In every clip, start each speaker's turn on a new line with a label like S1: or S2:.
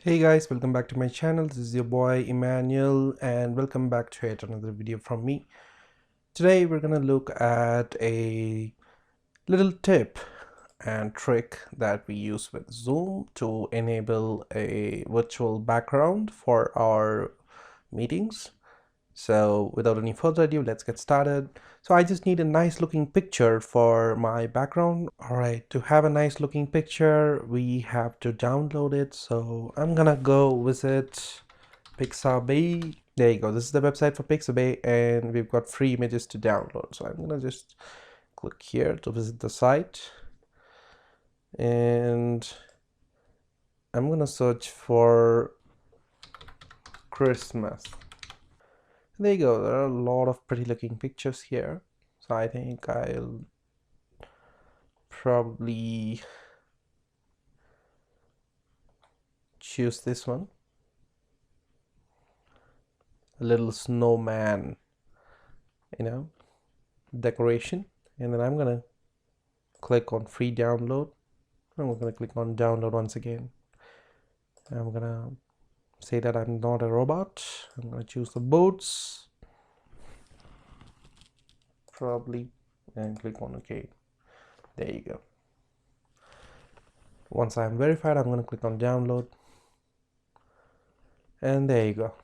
S1: Hey guys, welcome back to my channel. This is your boy Emmanuel and welcome back to yet another video from me. Today we're gonna look at a little tip and trick that we use with Zoom to enable a virtual background for our meetings. So without any further ado, let's get started. So I just need a nice looking picture for my background. All right, to have a nice looking picture, we have to download it. So I'm gonna go visit Pixabay. There you go. This is the website for Pixabay and we've got free images to download. So I'm gonna just click here to visit the site and I'm gonna search for Christmas. There you go. There are a lot of pretty looking pictures here. So I think I'll probably choose this one. A little snowman, decoration. And then I'm gonna click on free download. I'm gonna click on download once again. I'm gonna say that I'm not a robot. I'm gonna choose the boots. Probably. And click on OK. There you go. Once I'm verified, I'm gonna click on download. And there you go.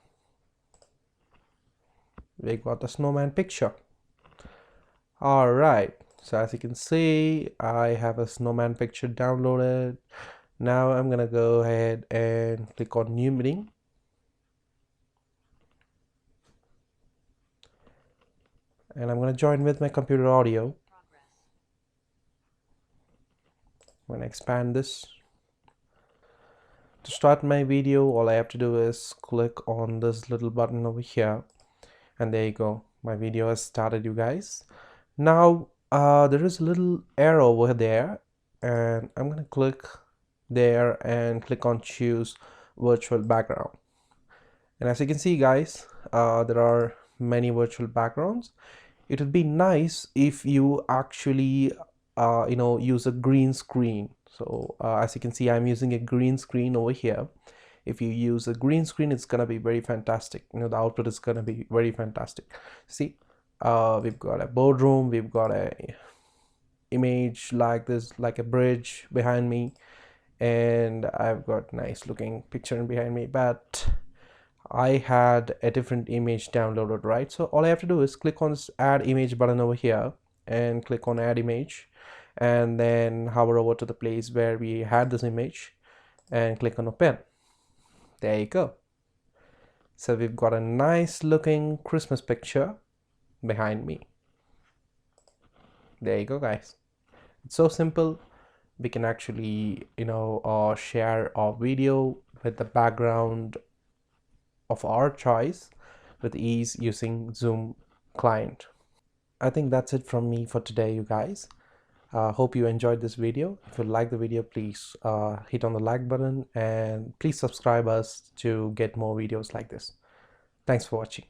S1: We got the snowman picture. All right, so as you can see, I have a snowman picture downloaded. Now I'm gonna go ahead and click on new meeting. And I'm gonna join with my computer audio. I'm gonna expand this. To start my video, all I have to do is click on this little button over here. And there you go. My video has started, you guys. Now there is a little arrow over there and I'm gonna click there and click on choose virtual background. And as you can see, guys, there are many virtual backgrounds. It would be nice if you actually use a green screen. So as you can see, I'm using a green screen over here. If you use a green screen, it's gonna be very fantastic. The output is gonna be very fantastic. See, we've got a boardroom, we've got a image like this, like a bridge behind me, and I've got nice looking picture behind me, but I had a different image downloaded, right? So all I have to do is click on this add image button over here and click on add image, and then hover over to the place where we had this image and click on open. There you go. So we've got a nice looking Christmas picture behind me. There you go, guys. It's so simple. We can actually share our video with the background of our choice with ease using Zoom client. I think that's it from me for today, you guys. Hope you enjoyed this video. If you like the video, please hit on the like button and please subscribe us to get more videos like this. Thanks for watching.